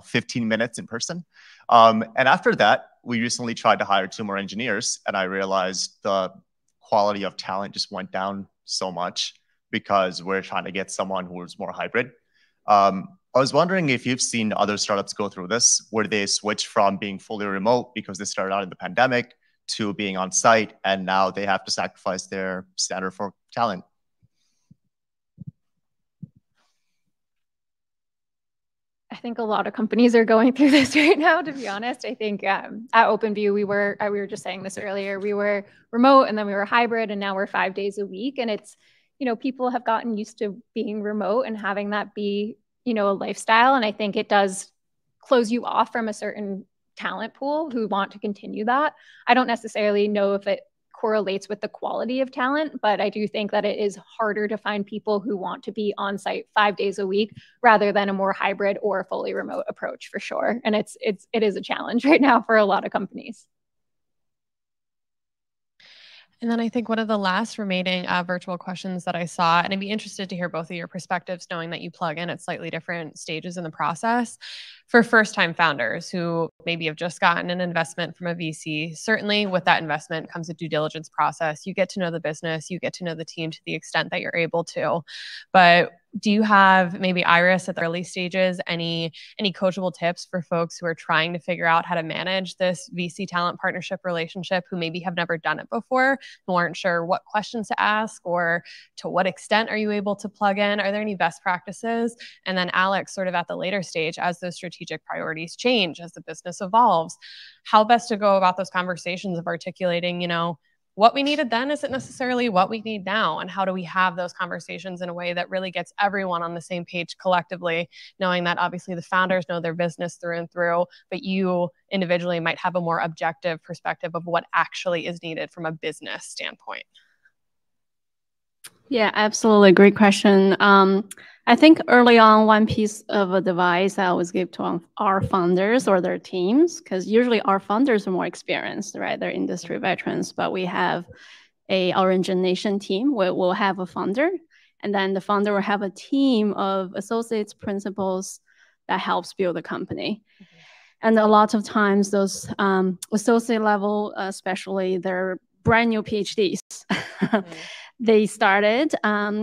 Speaker 9: 15 minutes in person. And after that, we recently tried to hire 2 more engineers, and I realized the quality of talent just went down so much because we're trying to get someone who's more hybrid. I was wondering if you've seen other startups go through this, where they switch from being fully remote because they started out in the pandemic to being on site, and now they have to sacrifice their standard for talent.
Speaker 3: I think a lot of companies are going through this right now, to be honest. I think at OpenView, we were just saying this earlier, we were remote and then we were hybrid, and now we're 5 days a week. And it's, people have gotten used to being remote and having that be, a lifestyle. And I think it does close you off from a certain talent pool who want to continue that. I don't necessarily know if it correlates with the quality of talent, but I do think that it is harder to find people who want to be on site 5 days a week rather than a more hybrid or fully remote approach, for sure. And it is a challenge right now for a lot of companies.
Speaker 4: And then I think one of the last remaining virtual questions that I saw, and I'd be interested to hear both of your perspectives, knowing that you plug in at slightly different stages in the process. For first-time founders who maybe have just gotten an investment from a VC, certainly with that investment comes a due diligence process. You get to know the business, you get to know the team to the extent that you're able to. But do you have, maybe Iris, at the early stages, any coachable tips for folks who are trying to figure out how to manage this VC talent partnership relationship, who maybe have never done it before, who aren't sure what questions to ask or to what extent are you able to plug in? Are there any best practices? And then Alex, sort of at the later stage, as those strategic priorities change, as the business evolves, how best to go about those conversations of articulating, what we needed then isn't necessarily what we need now, and how do we have those conversations in a way that really gets everyone on the same page collectively, knowing that obviously the founders know their business through and through, but you individually might have a more objective perspective of what actually is needed from a business standpoint.
Speaker 2: Yeah, absolutely. Great question. I think early on, one piece of advice I always give to our founders or their teams, because usually our founders are more experienced, right? They're industry veterans, but we have our origination team where we'll have a founder, and then the founder will have a team of associates, principals that helps build the company. And a lot of times those associate level, especially, they're brand new PhDs. They started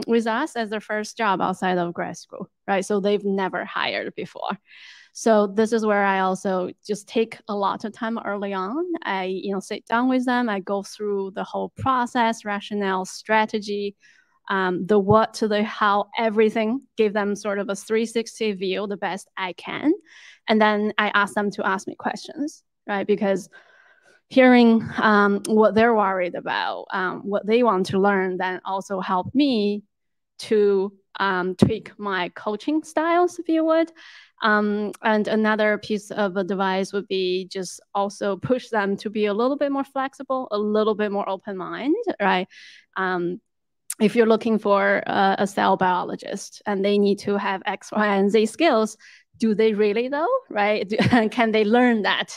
Speaker 2: with us as their first job outside of grad school, right? So they've never hired before. So this is where I also just take a lot of time early on. I sit down with them. I go through the whole process, rationale, strategy, the what to the how, everything, give them sort of a 360 view, the best I can. And then I ask them to ask me questions, right? Because hearing what they're worried about, what they want to learn, then also help me to tweak my coaching styles, if you would. And another piece of advice would be just also push them to be a little bit more flexible, a little bit more open-minded, right? If you're looking for a cell biologist and they need to have X, Y, and Z skills, do they really though, right? Can they learn that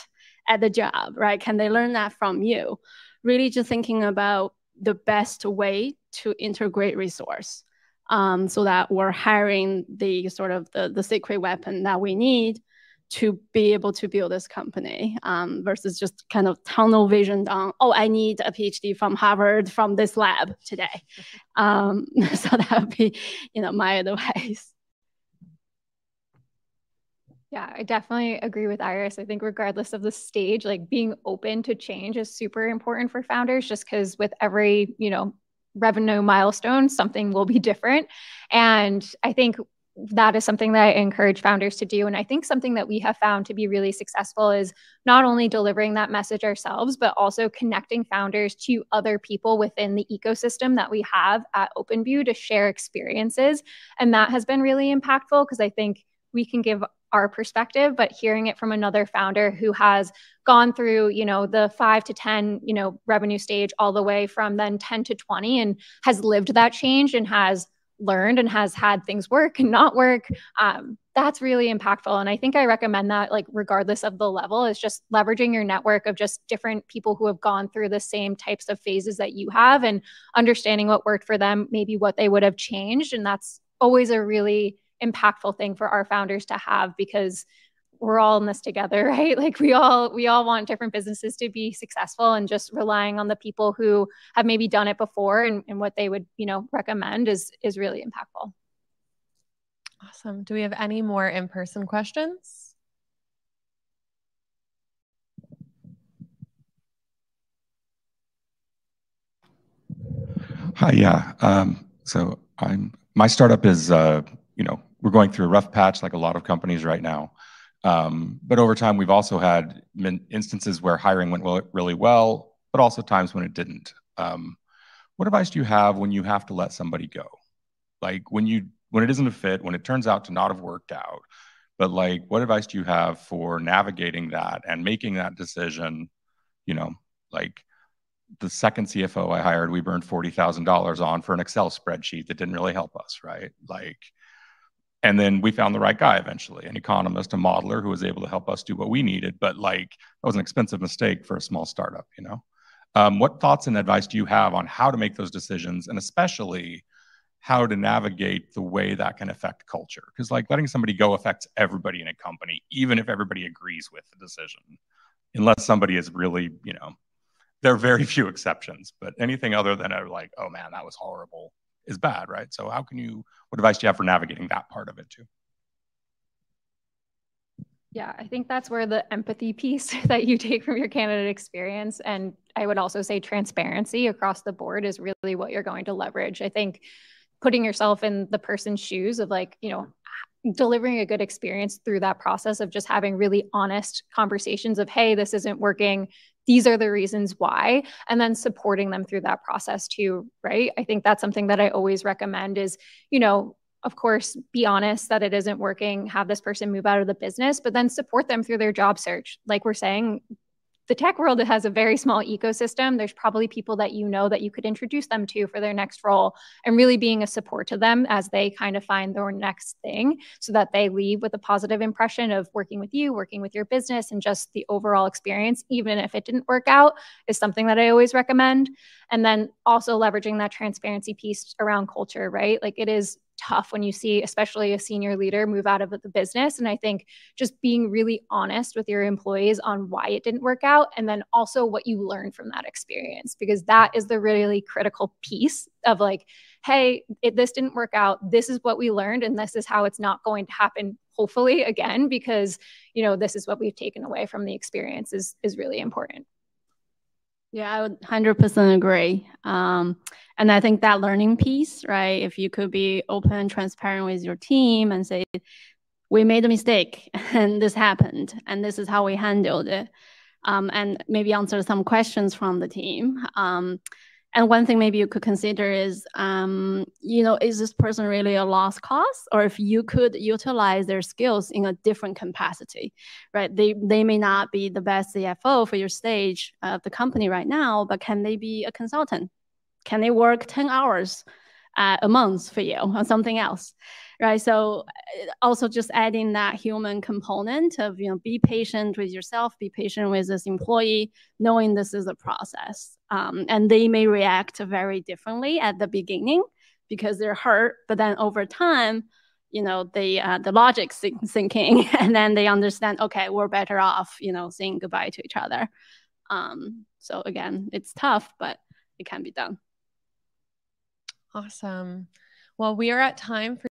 Speaker 2: at the job, right? Can they learn that from you? Really just thinking about the best way to integrate resource so that we're hiring the sort of the secret weapon that we need to be able to build this company versus just kind of tunnel vision on, oh, I need a PhD from Harvard from this lab today. So that would be, my advice.
Speaker 3: Yeah, I definitely agree with Iris. I think regardless of the stage, like being open to change is super important for founders, just because with every, revenue milestone, something will be different. And I think that is something that I encourage founders to do. And I think something that we have found to be really successful is not only delivering that message ourselves, but also connecting founders to other people within the ecosystem that we have at OpenView to share experiences. And that has been really impactful because I think we can give our perspective, but hearing it from another founder who has gone through, the 5 to 10, revenue stage all the way from then 10 to 20 and has lived that change and has learned and has had things work and not work. That's really impactful. And I think I recommend that, like, regardless of the level, is just leveraging your network of just different people who have gone through the same types of phases that you have and understanding what worked for them, maybe what they would have changed. And that's always a really impactful thing for our founders to have, because we're all in this together, right? Like we all want different businesses to be successful, and just relying on the people who have maybe done it before and what they would, recommend is really impactful.
Speaker 4: Awesome. Do we have any more in-person questions?
Speaker 10: Hi, yeah. So my startup is, we're going through a rough patch like a lot of companies right now. But over time, we've also had instances where hiring went really well, but also times when it didn't. What advice do you have when you have to let somebody go? Like when it isn't a fit, when it turns out to not have worked out, but like, what advice do you have for navigating that and making that decision? Like the second CFO I hired, we burned $40,000 on for an Excel spreadsheet that didn't really help us, right? And then we found the right guy eventually, an economist, a modeler who was able to help us do what we needed. But that was an expensive mistake for a small startup, What thoughts and advice do you have on how to make those decisions, and especially how to navigate the way that can affect culture? Because letting somebody go affects everybody in a company, even if everybody agrees with the decision, unless somebody is really, there are very few exceptions, but anything other than oh man, that was horrible is bad, right? So what advice do you have for navigating that part of it too?
Speaker 3: Yeah, I think that's where the empathy piece that you take from your candidate experience, and I would also say transparency across the board, is really what you're going to leverage. I think putting yourself in the person's shoes of delivering a good experience through that process of just having really honest conversations of, hey, this isn't working, these are the reasons why, and then supporting them through that process too, right? I think that's something that I always recommend is, of course, be honest that it isn't working, have this person move out of the business, but then support them through their job search. Like we're saying, the tech world has a very small ecosystem. There's probably people that that you could introduce them to for their next role, and really being a support to them as they kind of find their next thing, so that they leave with a positive impression of working with you, working with your business, and just the overall experience, even if it didn't work out, is something that I always recommend. And then also leveraging that transparency piece around culture, right? Like it is tough when you see, especially a senior leader, move out of the business. And I think just being really honest with your employees on why it didn't work out, and then also what you learned from that experience, because that is the really critical piece of hey, this didn't work out. This is what we learned, and this is how it's not going to happen, hopefully, again, because, this is what we've taken away from the experience is really important.
Speaker 2: Yeah, I would 100% agree. And I think that learning piece, right? If you could be open and transparent with your team and say, we made a mistake and this happened and this is how we handled it. And maybe answer some questions from the team. And one thing maybe you could consider is, is this person really a lost cause? Or if you could utilize their skills in a different capacity, right? They may not be the best CFO for your stage of the company right now, but can they be a consultant? Can they work 10 hours a month for you on something else, right? So also just adding that human component of, be patient with yourself, be patient with this employee, knowing this is a process. And they may react very differently at the beginning because they're hurt, but then over time, the logic sinking, and then they understand, okay, we're better off, saying goodbye to each other. So again, it's tough, but it can be done.
Speaker 4: Awesome. Well, we are at time for